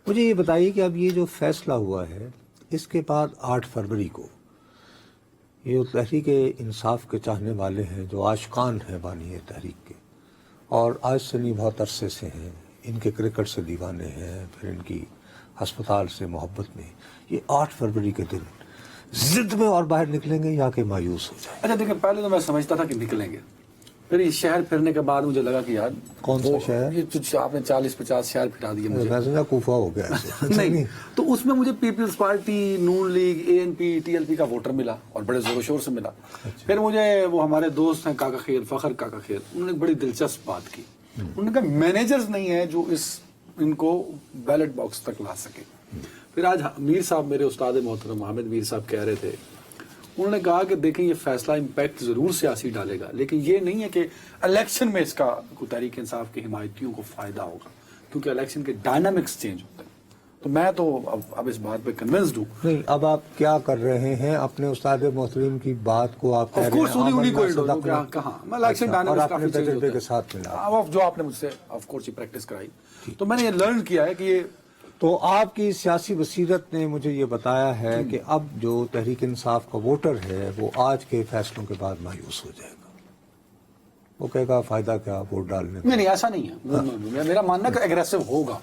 مجھے یہ بتائیے کہ اب یہ جو فیصلہ ہوا ہے اس کے بعد 8 فروری کو یہ تحریک انصاف کے چاہنے والے ہیں جو عاشقان ہیں بانی تحریک کے، اور آج سے نہیں بہت عرصے سے ہیں، ان کے کرکٹ سے دیوانے ہیں، پھر ان کی ہسپتال سے محبت میں، یہ 8 فروری کے دن ضد میں اور باہر نکلیں گے یا کہ مایوس ہو جائیں؟ اچھا دیکھیں، پہلے تو میں سمجھتا تھا کہ نکلیں گے، پھر یہ شہر پھرنے کے بعد مجھے لگا کہ یار کون سا شہر؟ یہ کچھ آپ نے 40-50 شہر پھرا دیے مجھے. میں سمجھا کوفہ ہو گیا ایسے. نہیں تو اس میں مجھے پیپلز پارٹی، نون لیگ، ANP، TLP کا ووٹر ملا اور بڑے زور و شور سے ملا. پھر مجھے وہ ہمارے دوست ہیں کاکا خیر، فخر کاکا خیر، انہوں نے ایک بڑی دلچسپ بات کی. انہوں نے کہا مینیجرز نہیں ہیں جو ان کو بیلٹ باکس تک لا سکے. پھر آج میر صاحب، میرے استاد محترم حامد میر صاحب کہہ رہے تھے، انہوں نے کہا کہ دیکھیں یہ فیصلہ امپیکٹ ضرور سیاسی ڈالے گا، لیکن یہ نہیں ہے کہ الیکشن میں اس کا تحریک انصاف کے حمایتیوں کو فائدہ ہوگا، کیونکہ الیکشن کے ڈائنامکس چینج ہوتے ہیں. تو میں تو اب اس بات پہ کنونسڈ ہوں. نہیں، اب آپ کیا کر رہے ہیں؟ اپنے استاد محترم کی بات کو آپ کہہ رہے ہیں کہاں میں الیکشن ڈائنامکس کے ساتھ ملا جو آپ نے مجھ سے آف کورس یہ پریکٹس کرائی، تو میں نے یہ لرن کیا ہے کہ یہ تو آپ کی سیاسی بصیرت نے مجھے یہ بتایا ہے کہ اب جو تحریک انصاف کا ووٹر ہے وہ آج کے فیصلوں کے بعد مایوس ہو جائے گا، وہ کہے گا فائدہ کیا ووٹ ڈالنے کا. نہیں ایسا نہیں ہے. میرا ماننا کہ اگریسو ہوگا،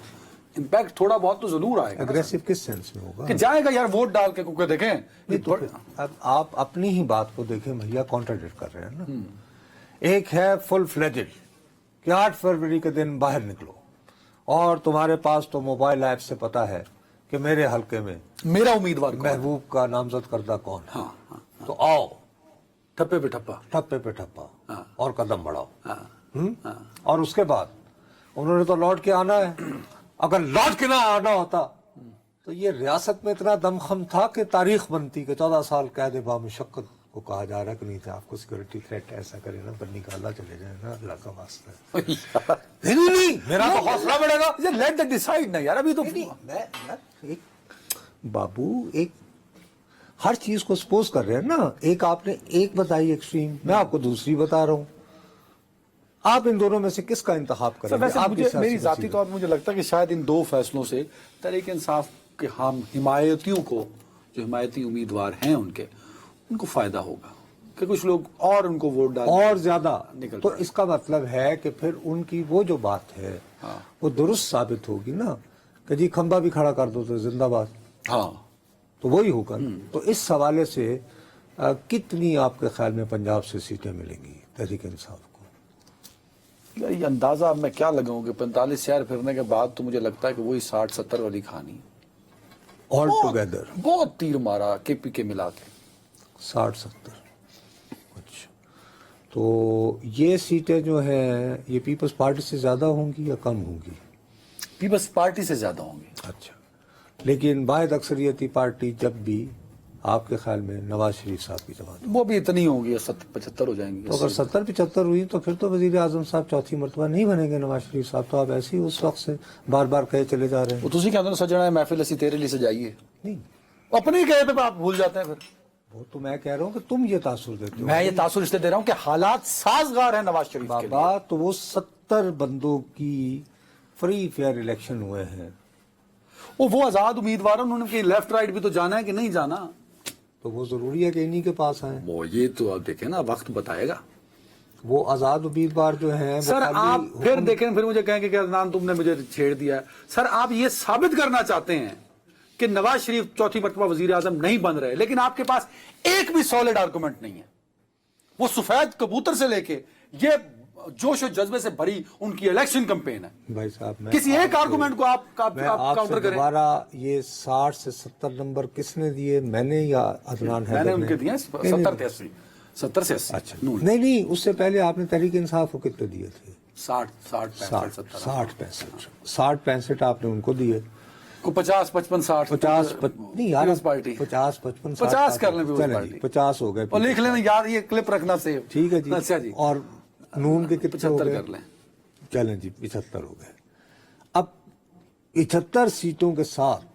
امپیکٹ تھوڑا بہت تو ضرور آئے گا. اگریسو کس سینس میں ہوگا؟ کہ جائے گا یار ووٹ ڈال کے، کیونکہ دیکھیں اب آپ اپنی ہی بات کو دیکھیں بھیا، کانٹراڈکٹ کر رہے ہیں نا. ایک ہے فل فلیجڈ کہ 8 فروری کے دن باہر نکلو، اور تمہارے پاس تو موبائل ایپ سے پتا ہے کہ میرے حلقے میں میرا امیدوار محبوب کا نامزد کردہ کون ہے. تو آؤ، ٹھپے پہ ٹھپا، ٹھپے پہ ٹھپا، اور قدم بڑھاؤ. اور اس کے بعد انہوں نے تو لوٹ کے آنا ہے. اگر لوٹ کے نہ آنا ہوتا تو یہ ریاست میں اتنا دمخم تھا کہ تاریخ بنتی کہ 14 سال قید بامشقت کو کہا جا رہا کہ نہیں تھا آپ کو سیکورٹی تھریٹ ایسا کرے نا بنی کا اللہ چلے جائے نا، اللہ کا واسطہ. نہیں میرا تو حوصلہ بڑھے گا. لیٹ دا ڈیسائیڈ نا یار. ابھی تو بابو ایک ہر چیز کو سپوز کر رہے ہیں نا. ایک آپ نے ایک بتائی ایکسٹریم، میں آپ کو دوسری بتا رہا ہوں. آپ ان دونوں میں سے کس کا انتخاب کریں گے؟ میری ذاتی طور پر مجھے لگتا ہے کہ شاید ان دو فیصلوں سے تحریک انصاف کے حمایتیوں کو، جو حمایتی امیدوار ہیں ان کو فائدہ ہوگا، کہ کچھ لوگ اور ان کو ووٹ ڈالیں اور زیادہ. تو اس کا مطلب ہے کہ پھر ان کی وہ جو بات ہے وہ درست ثابت ہوگی نا کہ جی کھمبا بھی کھڑا کر دو تو زندہ باد. ہاں تو وہی ہوگا. تو اس حوالے سے کتنی آپ کے خیال میں پنجاب سے سیٹیں ملیں گی تحریک انصاف کو؟ یہ اندازہ اب میں کیا لگاؤں کہ 45 شہر پھرنے کے بعد تو مجھے لگتا ہے کہ وہی 60-70 والی کہانی آل ٹوگیدر. بہت تیر مارا KP کے ملا کے 60-70. اچھا، تو یہ سیٹیں جو ہیں یہ پیپلز پارٹی سے زیادہ ہوں گی یا کم ہوں گی؟ پیپلز پارٹی سے زیادہ ہوں گی. اچھا، لیکن واحد اکثریتی پارٹی جب بھی آپ کے خیال میں نواز شریف صاحب کی جماعت وہ بھی اتنی ہوگی، 70-75 ہو جائیں گی. تو اگر 70-75 ہوئی تو پھر تو وزیر اعظم صاحب چوتھی مرتبہ نہیں بنیں گے نواز شریف صاحب. تو آپ ایسے ہی اس وقت سے بار بار کہے چلے جا رہے ہیں. وہ تسی کہتے ہیں سجنا ہے محفل اسی تیرے لیے سجائیے، نہیں اپنے ہی کہے پہ آپ بھول جاتے ہیں. پھر وہ تو میں کہہ رہا ہوں کہ تم یہ تاثر دیتے ہو. میں یہ تاثر اس لیے دے رہا ہوں کہ حالات سازگار ہیں نواز شریف کے لیے. بابا تو وہ 70 بندوں کی فری فیئر الیکشن ہوئے ہیں. وہ آزاد امیدوار ہیں، انہوں نے کہ لیفٹ رائٹ بھی تو جانا ہے کہ نہیں جانا. تو وہ ضروری ہے کہ انہی کے پاس آئیں. وہ یہ تو آپ دیکھیں نا، وقت بتائے گا. وہ آزاد امیدوار جو ہیں سر آپ پھر دیکھیں، پھر مجھے کہیں کہ عدنان تم نے مجھے چھیڑ دیا ہے. سر آپ یہ ثابت کرنا چاہتے ہیں کہ نواز شریف چوتھی مرتبہ وزیر اعظم نہیں بن رہے، لیکن آپ کے پاس ایک بھی سالڈ آرگومنٹ نہیں ہے. وہ سفید کبوتر سے لے کے یہ جوش و جذبے سے بھری ان کی الیکشن کمپین ہے. بھائی صاحب کسی ایک آرگومنٹ کو آپ کاؤنٹر کریں. دوبارہ یہ 60 سے 70 نمبر کس نے دیے؟ میں نے یا عدنان حیدر نے؟ میں نے ان کے دیے 70 سے 80. اچھا نہیں اس سے پہلے آپ نے تحریک انصاف کو کتنے دیے تھے؟ 60-65 آپ نے ان کو دیے. 50-55-60 نہیں یار، 50 کر لیں. 50 ہو گئے. اور لکھ لینا یار، یہ کلپ رکھنا سیو. ٹھیک ہے جی. اچھا جی. اور نون کے کتنے 75 کر لیں. چلیں جی 75 ہو گئے. اب 75 سیٹوں کے ساتھ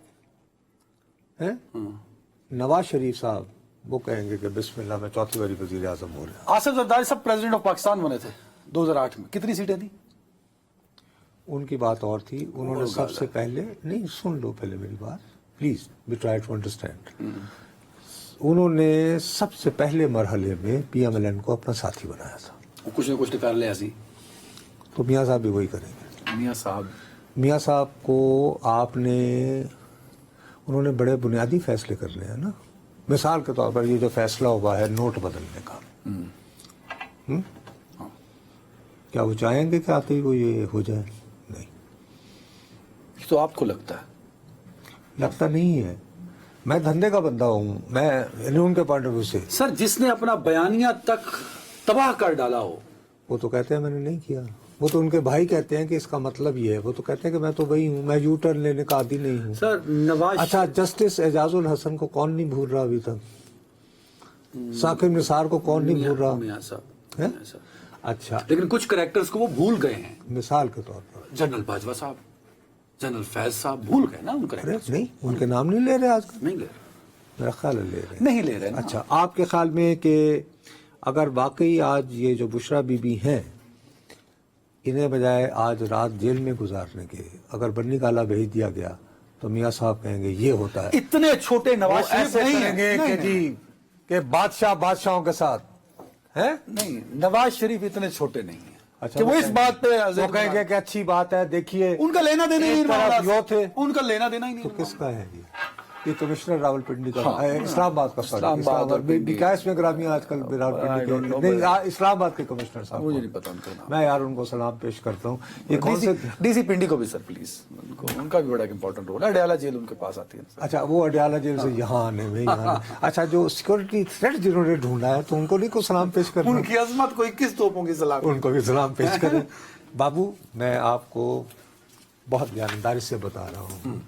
نواز شریف صاحب وہ کہیں گے کہ بسم اللہ میں چوتھی باری وزیر اعظم ہو رہا ہے. آصف زرداری صاحب پریزیڈنٹ آف پاکستان بنے تھے 2008 میں. کتنی سیٹیں تھیں؟ ان کی بات اور تھی. انہوں نے سب سے پہلے, نہیں سن لو پہلے میری بات please, we try to understand. انہوں نے سب سے پہلے مرحلے میں پی ایم ایل این کو اپنا ساتھی بنایا تھا. کچھ نہ کچھ نکال لے ایسی. تو میاں صاحب بھی وہی کریں گے. میاں صاحب کو آپ نے, انہوں نے بڑے بنیادی فیصلے کرنے ہیں نا. مثال کے طور پر یہ جو فیصلہ ہوا ہے نوٹ بدلنے کا, کیا وہ چاہیں گے کہ آتے ہی وہ یہ ہو جائے؟ نہیں. تو آپ کو لگتا ہے؟ لگتا نہیں ہے. میں دھندے کا بندہ ہوں, میں ان کے پوائنٹ آف ویو سے. سر جس نے اپنا بیانیہ تک تباہ کر ڈالا ہو, وہ تو کہتے ہیں میں نے نہیں کیا. وہ تو ان کے بھائی کہتے ہیں کہ اس کا مطلب یہ ہے. وہ تو کہتے ہیں کہ میں تو وہی ہوں, میں یو ٹرن لینے کا عادی نہیں ہوں. سر نواز, اچھا جسٹس اعجاز الحسن کو کون نہیں بھول رہا ابھی تک؟ ثاقب نثار کو کون نہیں بھول رہا؟ میاں صاحب. اچھا, لیکن کچھ کریکٹرز کو وہ بھول گئے ہیں. مثال کے طور پر جنرل باجوہ صاحب, جنرل فیض صاحب بھول گئے نا ان کریکٹرز. نہیں, ان کے نام نہیں لے رہے آج کل. نہیں لے رہے, میرا خیال ہے لے رہے. نہیں لے رہے. اچھا, آپ کے خیال میں کہ اگر واقعی آج یہ جو بشرا بی بی ہیں, انہیں بجائے آج رات جیل میں گزارنے کے اگر بنی گالا بھیج دیا گیا تو میاں صاحب کہیں گے یہ ہوتا ہے. اتنے چھوٹے نواز شریف نہیں کہیں گے کہ جی کہ بادشاہ بادشاہوں کے ساتھ ہیں. نہیں, نواز شریف اتنے چھوٹے نہیں ہیں. اچھا, کہ وہ اس بات پہ وہ کہیں گے کہ اچھی بات ہے, دیکھیے ان کا لینا دینا ہی نہیں. یہ تھے, ان کا لینا دینا ہی نہیں. تو کس کا ہے یہ کمشنر راول پنڈی کا, اسلام آباد کا, اسلام آباد اور وکاس میں گرامی آج کل نہیں, اسلام آباد کے کمشنر صاحب, مجھے نہیں پتا ان کا نام. میں یار ان کو سلام پیش کرتا ہوں. یہ کون سے ڈی سی پنڈی کو بھی سر پلیز, ان کا بھی بڑا امپورٹنٹ رول ہے. اڈیالہ جیل ان کے پاس آتی ہے. اچھا, وہ اڈیالہ جیل سے یہاں آنے میں اچھا, جو سیکورٹی تھریٹ جنہوں نے ڈھونڈا ہے تو ان کو نہیں کو سلام پیش کرنا. ان کی عظمت کو 21 توپوں کی سلام, ان کو بھی سلام پیش کریں. بابو میں آپ کو بہت جانداری سے بتا رہا ہوں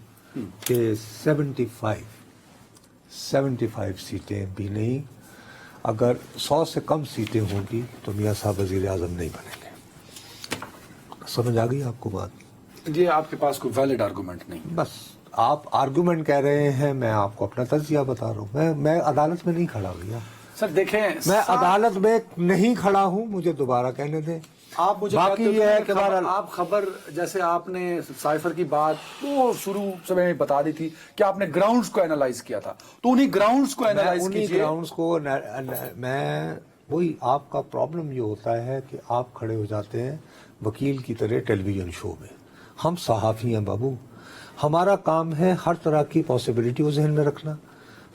کہ 75 سیٹیں بھی نہیں, اگر 100 سے کم سیٹیں ہوں گی تو میاں صاحب وزیر اعظم نہیں بنیں گے. سمجھ آ گئی آپ کو بات؟ یہ آپ کے پاس کوئی ویلڈ آرگومنٹ نہیں. بس آپ آرگومنٹ کہہ رہے ہیں, میں آپ کو اپنا تجزیہ بتا رہا ہوں. میں عدالت میں نہیں کھڑا بھیا سر. دیکھیں, میں عدالت میں نہیں کھڑا ہوں, مجھے دوبارہ کہنے دیں. آپ مجھے باقی یہ ہے کہ آپ خبر جیسے آپ نے سائفر کی بات تو شروع سے میں بتا دی تھی کہ آپ نے گراؤنڈز کو اینالائز کیا تھا, تو انہی گراؤنڈز کو اینالائز کیجئے. گراؤنڈز کو میں وہی, آپ کا پرابلم یہ ہوتا ہے کہ آپ کھڑے ہو جاتے ہیں وکیل کی طرح ٹیلی ویژن شو میں. ہم صحافی ہیں بابو, ہمارا کام ہے ہر طرح کی پاسبلٹی کو ذہن میں رکھنا.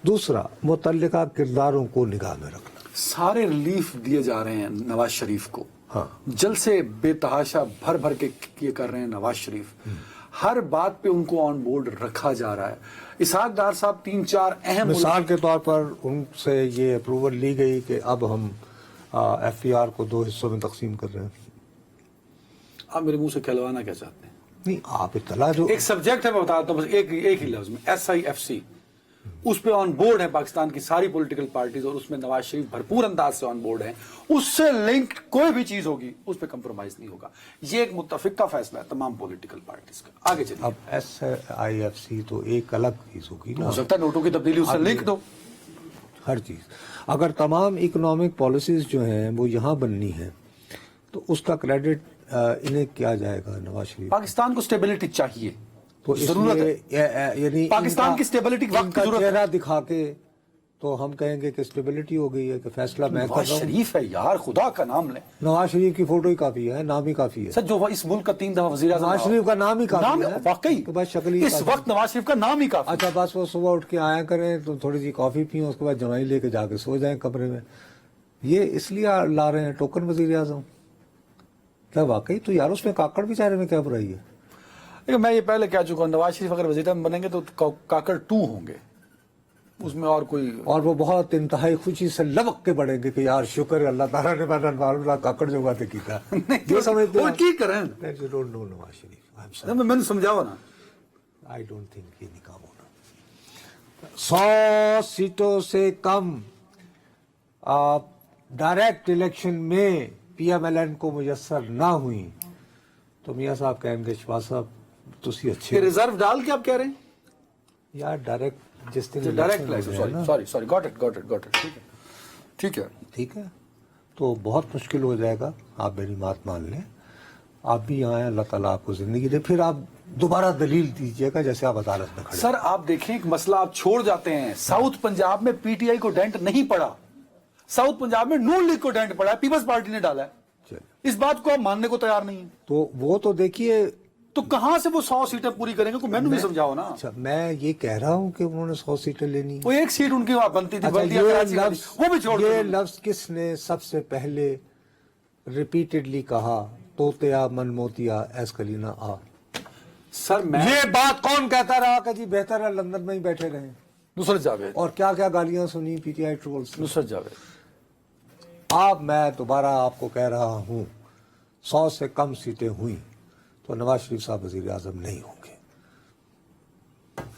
دوسرا, متعلقہ کرداروں کو نگاہ میں رکھنا. سارے ریلیف دیے جا رہے ہیں نواز شریف کو. ہاں, جلسے بے تحاشا بھر بھر کے کیے کر رہے ہیں نواز شریف. ہر بات پہ ان کو آن بورڈ رکھا جا رہا ہے. اسحاق ڈار صاحب 3-4 اہم مثال کے طور پر ان سے یہ اپروول لی گئی کہ اب ہم ایف پی آر کو 2 حصوں میں تقسیم کر رہے ہیں. آپ میرے منہ سے کہلوانا کیا چاہتے ہیں؟ نہیں, آپ اطلاع جو ایک سبجیکٹ ہے میں بتاتا ہوں بس ایک ہی لفظ میں, SIFC. اس پہ آن بورڈ ہے پاکستان کی ساری پولیٹیکل پارٹیز, اور اس میں نواز شریف بھرپور انداز سے آن بورڈ ہیں. اس سے لنک کوئی بھی چیز ہوگی اس پہ کمپرومائز نہیں ہوگا. یہ ایک متفق کا فیصلہ ہے تمام پولیٹیکل پارٹیز کا. آگے چلیے. اب SIFC تو ایک الگ چیز ہوگی نا, ہو سکتا ہے نوٹوں کی تبدیلی اس سے لنک دو. ہر چیز اگر تمام اکنامک پالیسیز جو ہیں وہ یہاں بننی ہیں تو اس کا کریڈٹ انہیں کیا جائے گا نواز شریف. پاکستان کو سٹیبلٹی چاہیے, تو ضرورت ہے. یعنی پاکستان کی سٹیبلٹی کی وقت کی ضرورت ہے. چہرہ دکھا کے تو ہم کہیں گے کہ سٹیبلٹی ہو گئی ہے, کہ فیصلہ میں کر رہا ہوں. نواز شریف ہے یار, خدا کا نام لیں. نواز شریف کی فوٹو ہی کافی ہے, نام ہی کافی ہے سر. جو اس ملک کا 3 دفعہ وزیر اعظم, نواز شریف کا نام ہی کافی ہے. واقعی بس شکل ہی اس وقت نواز شریف کا نام ہی کافی. اچھا, بس وہ صبح اٹھ کے آیا کریں تو تھوڑی سی کافی پئیں, اس کے بعد جمائی لے کے جا کے سو جائیں کمرے میں. یہ اس لیے لا رہے ہیں ٹوکن وزیر اعظم. کیا واقعی تو یار اس میں کاکڑ بھی چہرے میں کیا برائی ہے؟ لیکن میں یہ پہلے کہہ چکا ہوں, نواز شریف اگر وزیر اعظم بنیں گے تو کاکڑ 2 ہوں گے, اس میں اور کوئی. اور وہ بہت انتہائی خوشی سے لبک کے بڑھیں گے کہ یار شکر ہے اللہ تعالیٰ نے میرا کاکڑ جو باتیں کی تھا. یہ سمجھتے ہیں کی کریں. نواز شریف میں نے سمجھاوا نا, آئی ڈونٹ تھنک یہ نکام ہونا. 100 سیٹوں سے کم ڈائریکٹ الیکشن میں پی ایم ایل این کو میسر نہ ہوئی تو میاں صاحب کہیں گے شفا صاحب تسی اچھے ریزرو ڈال کے آپ کہہ رہے ہیں یار ڈائریکٹ جس دن ڈائریکٹ. Sorry got it. ٹھیک ہے تو بہت مشکل ہو جائے گا. آپ میری بات مان لیں, آپ بھی آئیں, اللہ تعالیٰ آپ کو زندگی دے, پھر آپ دوبارہ دلیل دیجیے گا جیسے آپ عدالت میں کھڑے. سر آپ دیکھیں ایک مسئلہ آپ چھوڑ جاتے ہیں, ساؤتھ پنجاب میں پی ٹی آئی کو ڈینٹ نہیں پڑا, ساؤتھ پنجاب میں نون لیگ کو ڈینٹ پڑا ہے, پیپلز پارٹی نے ڈالا ہے. اس بات کو آپ ماننے کو تیار نہیں ہیں. تو وہ تو دیکھیے, تو کہاں سے وہ 100 سیٹیں پوری کریں گے, کو میں نے بھی سمجھاؤ نا. اچھا میں یہ کہہ رہا ہوں کہ انہوں نے 100 سیٹیں لینی. وہ ایک سیٹ ان کی وہاں بنتی تھی, اچھا, بلدیہ کراچی والی, وہ بھی چھوڑ یہ دیں. لفظ کس نے سب سے پہلے ریپیٹڈلی کہا, توتیا من موتیا ایس کلینا آ. سر میں یہ بات کون کہتا رہا کہ جی بہتر ہے لندن میں ہی بیٹھے رہیں؟ نصرت جاوید. اور کیا کیا گالیاں سنی پی ٹی آئی ٹرولز. نصرت جاوید. آپ, میں دوبارہ آپ کو کہہ رہا ہوں, 100 سے کم سیٹیں ہوئیں تو نواز شریف صاحب وزیر اعظم نہیں ہوں گے.